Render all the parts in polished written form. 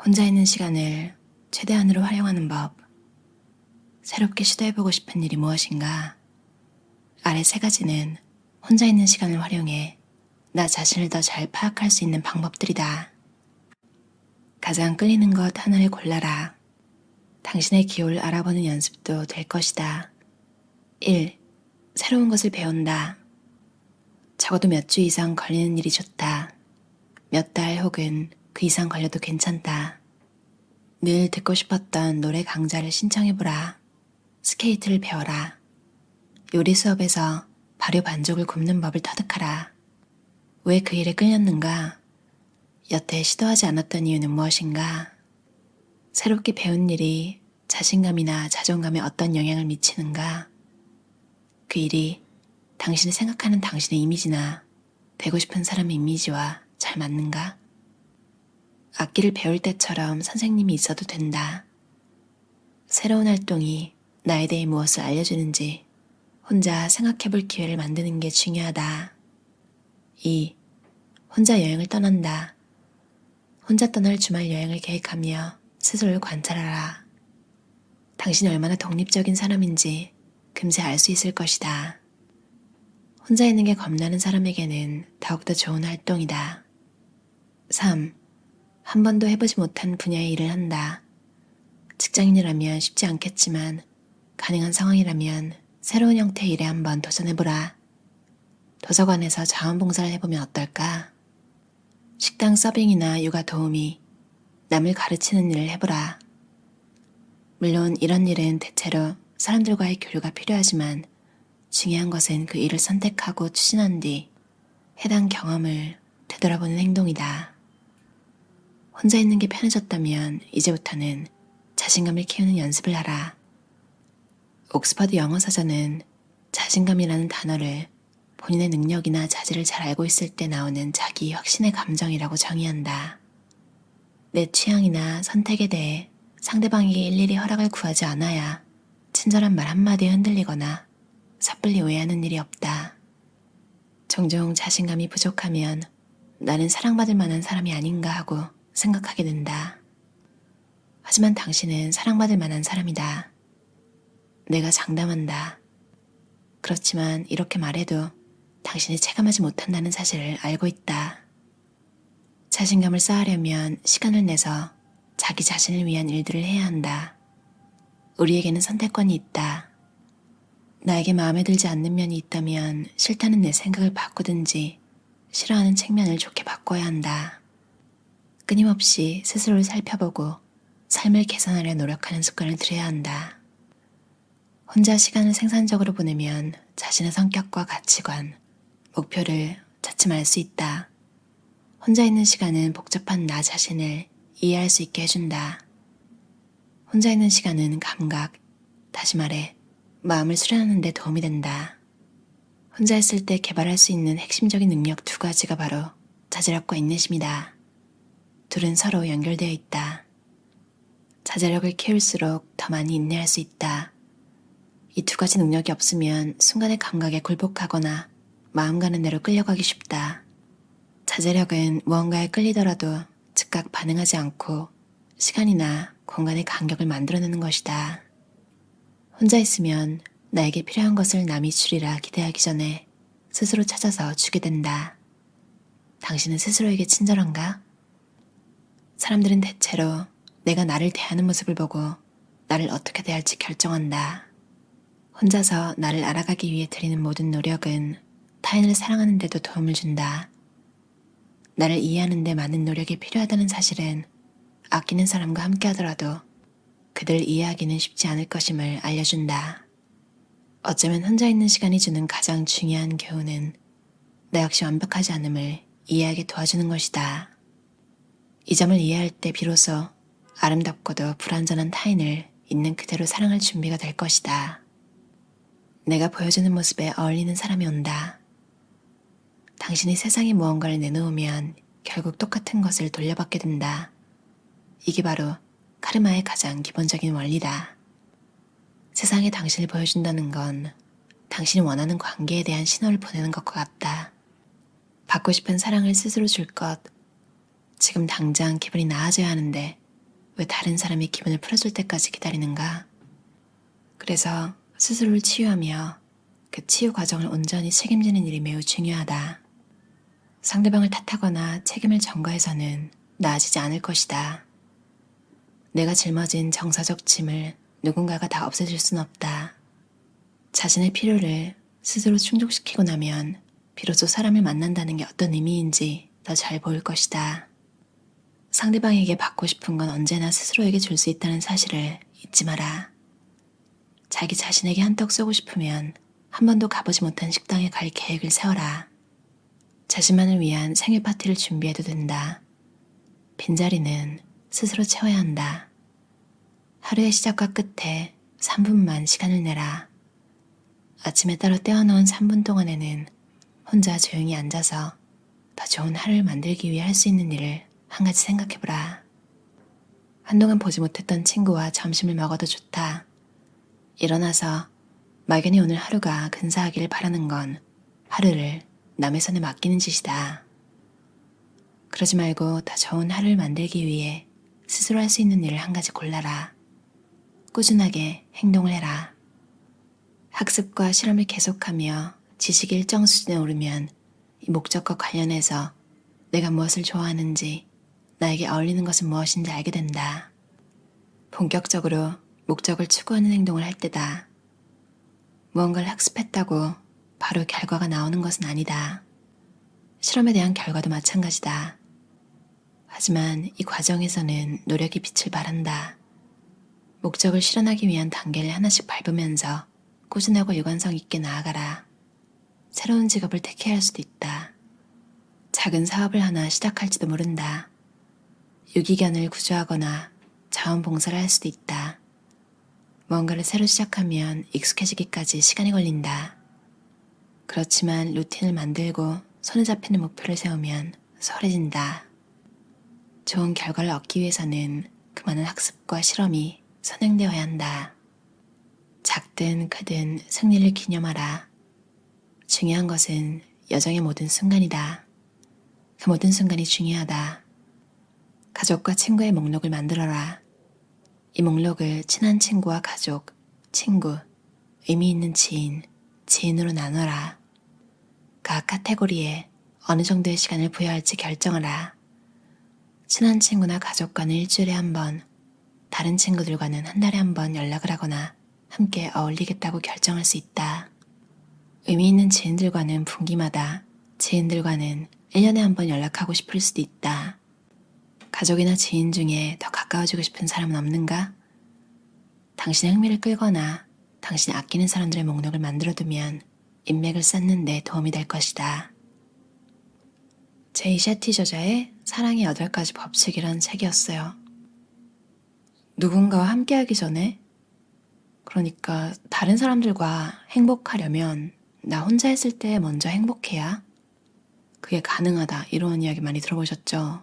혼자 있는 시간을 최대한으로 활용하는 법. 새롭게 시도해보고 싶은 일이 무엇인가? 아래 세 가지는 혼자 있는 시간을 활용해 나 자신을 더 잘 파악할 수 있는 방법들이다. 가장 끌리는 것 하나를 골라라. 당신의 기호를 알아보는 연습도 될 것이다. 1. 새로운 것을 배운다. 적어도 몇 주 이상 걸리는 일이 좋다. 몇 달 혹은 그 이상 걸려도 괜찮다. 늘 듣고 싶었던 노래 강좌를 신청해보라. 스케이트를 배워라. 요리 수업에서 발효 반죽을 굽는 법을 터득하라. 왜 그 일에 끌렸는가? 여태 시도하지 않았던 이유는 무엇인가? 새롭게 배운 일이 자신감이나 자존감에 어떤 영향을 미치는가? 그 일이 당신이 생각하는 당신의 이미지나 되고 싶은 사람의 이미지와 잘 맞는가? 악기를 배울 때처럼 선생님이 있어도 된다. 새로운 활동이 나에 대해 무엇을 알려주는지 혼자 생각해볼 기회를 만드는 게 중요하다. 2. 혼자 여행을 떠난다. 혼자 떠날 주말 여행을 계획하며 스스로를 관찰하라. 당신이 얼마나 독립적인 사람인지 금세 알 수 있을 것이다. 혼자 있는 게 겁나는 사람에게는 더욱더 좋은 활동이다. 3. 한 번도 해보지 못한 분야의 일을 한다. 직장인이라면 쉽지 않겠지만 가능한 상황이라면 새로운 형태의 일에 한번 도전해보라. 도서관에서 자원봉사를 해보면 어떨까? 식당 서빙이나 육아 도우미, 남을 가르치는 일을 해보라. 물론 이런 일은 대체로 사람들과의 교류가 필요하지만 중요한 것은 그 일을 선택하고 추진한 뒤 해당 경험을 되돌아보는 행동이다. 혼자 있는 게 편해졌다면 이제부터는 자신감을 키우는 연습을 하라. 옥스퍼드 영어사전은 자신감이라는 단어를 본인의 능력이나 자질을 잘 알고 있을 때 나오는 자기 확신의 감정이라고 정의한다. 내 취향이나 선택에 대해 상대방에게 일일이 허락을 구하지 않아야 친절한 말 한마디에 흔들리거나 섣불리 오해하는 일이 없다. 종종 자신감이 부족하면 나는 사랑받을 만한 사람이 아닌가 하고 생각하게 된다. 하지만 당신은 사랑받을 만한 사람이다. 내가 장담한다. 그렇지만 이렇게 말해도 당신이 체감하지 못한다는 사실을 알고 있다. 자신감을 쌓으려면 시간을 내서 자기 자신을 위한 일들을 해야 한다. 우리에게는 선택권이 있다. 나에게 마음에 들지 않는 면이 있다면 싫다는 내 생각을 바꾸든지 싫어하는 측면을 좋게 바꿔야 한다. 끊임없이 스스로를 살펴보고 삶을 개선하려 노력하는 습관을 들여야 한다. 혼자 시간을 생산적으로 보내면 자신의 성격과 가치관, 목표를 차츰 알 수 있다. 혼자 있는 시간은 복잡한 나 자신을 이해할 수 있게 해준다. 혼자 있는 시간은 감각, 다시 말해 마음을 수련하는 데 도움이 된다. 혼자 있을 때 개발할 수 있는 핵심적인 능력 두 가지가 바로 자제력과 인내심이다. 둘은 서로 연결되어 있다. 자제력을 키울수록 더 많이 인내할 수 있다. 이 두 가지 능력이 없으면 순간의 감각에 굴복하거나 마음 가는 대로 끌려가기 쉽다. 자제력은 무언가에 끌리더라도 즉각 반응하지 않고 시간이나 공간의 간격을 만들어내는 것이다. 혼자 있으면 나에게 필요한 것을 남이 주리라 기대하기 전에 스스로 찾아서 주게 된다. 당신은 스스로에게 친절한가? 사람들은 대체로 내가 나를 대하는 모습을 보고 나를 어떻게 대할지 결정한다. 혼자서 나를 알아가기 위해 들이는 모든 노력은 타인을 사랑하는 데도 도움을 준다. 나를 이해하는 데 많은 노력이 필요하다는 사실은 아끼는 사람과 함께 하더라도 그들 이해하기는 쉽지 않을 것임을 알려준다. 어쩌면 혼자 있는 시간이 주는 가장 중요한 교훈은 나 역시 완벽하지 않음을 이해하게 도와주는 것이다. 이 점을 이해할 때 비로소 아름답고도 불완전한 타인을 있는 그대로 사랑할 준비가 될 것이다. 내가 보여주는 모습에 어울리는 사람이 온다. 당신이 세상에 무언가를 내놓으면 결국 똑같은 것을 돌려받게 된다. 이게 바로 카르마의 가장 기본적인 원리다. 세상에 당신을 보여준다는 건 당신이 원하는 관계에 대한 신호를 보내는 것과 같다. 받고 싶은 사랑을 스스로 줄 것, 지금 당장 기분이 나아져야 하는데 왜 다른 사람이 기분을 풀어줄 때까지 기다리는가? 그래서 스스로를 치유하며 그 치유 과정을 온전히 책임지는 일이 매우 중요하다. 상대방을 탓하거나 책임을 전가해서는 나아지지 않을 것이다. 내가 짊어진 정서적 짐을 누군가가 다 없애줄 순 없다. 자신의 필요를 스스로 충족시키고 나면 비로소 사람을 만난다는 게 어떤 의미인지 더 잘 보일 것이다. 상대방에게 받고 싶은 건 언제나 스스로에게 줄 수 있다는 사실을 잊지 마라. 자기 자신에게 한턱 쏘고 싶으면 한 번도 가보지 못한 식당에 갈 계획을 세워라. 자신만을 위한 생일 파티를 준비해도 된다. 빈자리는 스스로 채워야 한다. 하루의 시작과 끝에 3분만 시간을 내라. 아침에 따로 떼어놓은 3분 동안에는 혼자 조용히 앉아서 더 좋은 하루를 만들기 위해 할 수 있는 일을 한 가지 생각해보라. 한동안 보지 못했던 친구와 점심을 먹어도 좋다. 일어나서 막연히 오늘 하루가 근사하기를 바라는 건 하루를 남의 손에 맡기는 짓이다. 그러지 말고 더 좋은 하루를 만들기 위해 스스로 할 수 있는 일을 한 가지 골라라. 꾸준하게 행동을 해라. 학습과 실험을 계속하며 지식이 일정 수준에 오르면 이 목적과 관련해서 내가 무엇을 좋아하는지, 나에게 어울리는 것은 무엇인지 알게 된다. 본격적으로 목적을 추구하는 행동을 할 때다. 무언가를 학습했다고 바로 결과가 나오는 것은 아니다. 실험에 대한 결과도 마찬가지다. 하지만 이 과정에서는 노력이 빛을 발한다. 목적을 실현하기 위한 단계를 하나씩 밟으면서 꾸준하고 일관성 있게 나아가라. 새로운 직업을 택해야 할 수도 있다. 작은 사업을 하나 시작할지도 모른다. 유기견을 구조하거나 자원봉사를 할 수도 있다. 무언가를 새로 시작하면 익숙해지기까지 시간이 걸린다. 그렇지만 루틴을 만들고 손에 잡히는 목표를 세우면 수월해진다. 좋은 결과를 얻기 위해서는 그 많은 학습과 실험이 선행되어야 한다. 작든 크든 승리를 기념하라. 중요한 것은 여정의 모든 순간이다. 그 모든 순간이 중요하다. 가족과 친구의 목록을 만들어라. 이 목록을 친한 친구와 가족, 친구, 의미 있는 지인, 지인으로 나눠라. 각 카테고리에 어느 정도의 시간을 부여할지 결정하라. 친한 친구나 가족과는 일주일에 한 번, 다른 친구들과는 한 달에 한 번 연락을 하거나 함께 어울리겠다고 결정할 수 있다. 의미 있는 지인들과는 분기마다, 지인들과는 1년에 한 번 연락하고 싶을 수도 있다. 가족이나 지인 중에 더 가까워지고 싶은 사람은 없는가? 당신의 흥미를 끌거나 당신이 아끼는 사람들의 목록을 만들어두면 인맥을 쌓는 데 도움이 될 것이다. 제이 셰티 저자의 사랑의 8가지 법칙이란 책이었어요. 누군가와 함께하기 전에, 그러니까 다른 사람들과 행복하려면 나 혼자 했을 때 먼저 행복해야 그게 가능하다, 이런 이야기 많이 들어보셨죠?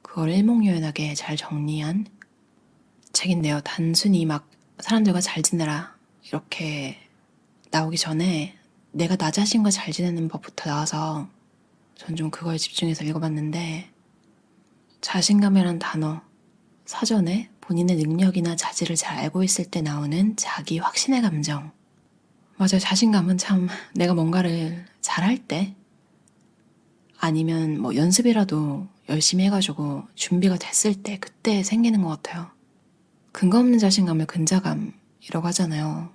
그걸 일목요연하게 잘 정리한 책인데요. 단순히 막 사람들과 잘 지내라 이렇게 나오기 전에 내가 나 자신과 잘 지내는 법부터 나와서 전 좀 그거에 집중해서 읽어봤는데, 자신감이란 단어, 사전에 본인의 능력이나 자질을 잘 알고 있을 때 나오는 자기 확신의 감정. 맞아요. 자신감은 참 내가 뭔가를 잘할 때, 아니면 뭐 연습이라도 열심히 해가지고 준비가 됐을 때, 그때 생기는 것 같아요. 근거 없는 자신감을 근자감이라고 하잖아요.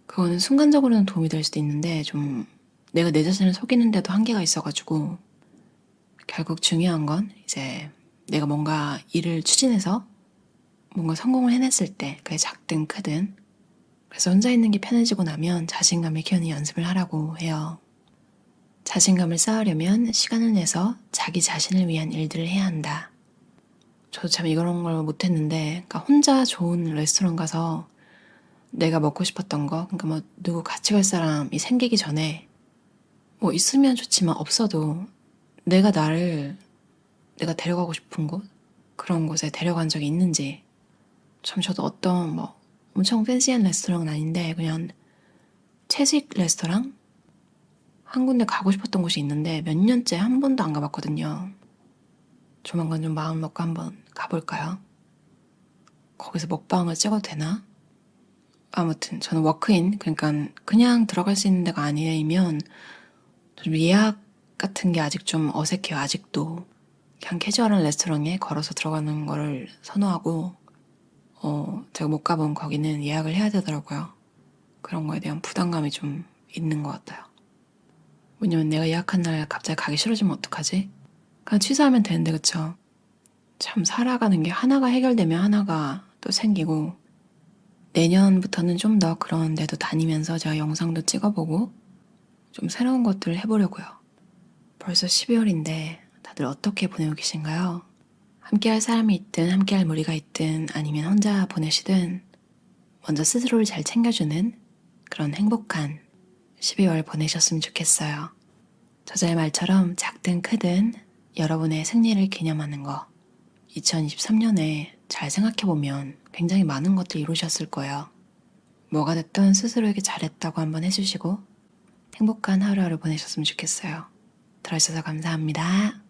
그거는 순간적으로는 도움이 될 수도 있는데 좀 내가 내 자신을 속이는데도 한계가 있어가지고, 결국 중요한 건 이제 내가 뭔가 일을 추진해서 뭔가 성공을 해냈을 때, 그게 작든 크든, 그래서 혼자 있는 게 편해지고 나면 자신감을 키우는 연습을 하라고 해요. 자신감을 쌓으려면 시간을 내서 자기 자신을 위한 일들을 해야 한다. 저도 참 이런 걸 못했는데, 그러니까 혼자 좋은 레스토랑 가서 내가 먹고 싶었던 거, 그러니까 뭐 누구 같이 갈 사람이 생기기 전에, 뭐 있으면 좋지만 없어도 내가 데려가고 싶은 곳, 그런 곳에 데려간 적이 있는지, 참 저도 어떤 뭐 엄청 팬시한 레스토랑은 아닌데 그냥 채식 레스토랑? 한 군데 가고 싶었던 곳이 있는데 몇 년째 한 번도 안 가봤거든요. 조만간 좀 마음 먹고 한번 가볼까요? 거기서 먹방을 찍어도 되나? 아무튼 저는 워크인, 그러니까 그냥 들어갈 수 있는 데가 아니면 좀 예약 같은 게 아직 좀 어색해요. 아직도 그냥 캐주얼한 레스토랑에 걸어서 들어가는 거를 선호하고, 제가 못 가본 거기는 예약을 해야 되더라고요. 그런 거에 대한 부담감이 좀 있는 것 같아요. 왜냐면 내가 예약한 날 갑자기 가기 싫어지면 어떡하지? 그냥 취소하면 되는데, 그쵸? 참 살아가는 게 하나가 해결되면 하나가 또 생기고, 내년부터는 좀 더 그런 데도 다니면서 제가 영상도 찍어보고 좀 새로운 것들을 해보려고요. 벌써 12월인데 다들 어떻게 보내고 계신가요? 함께할 사람이 있든 함께할 무리가 있든 아니면 혼자 보내시든 먼저 스스로를 잘 챙겨주는 그런 행복한 12월 보내셨으면 좋겠어요. 저자의 말처럼 작든 크든 여러분의 승리를 기념하는 거, 2023년에 잘 생각해보면 굉장히 많은 것들 이루셨을 거예요. 뭐가 됐든 스스로에게 잘했다고 한번 해주시고 행복한 하루하루 보내셨으면 좋겠어요. 들어주셔서 감사합니다.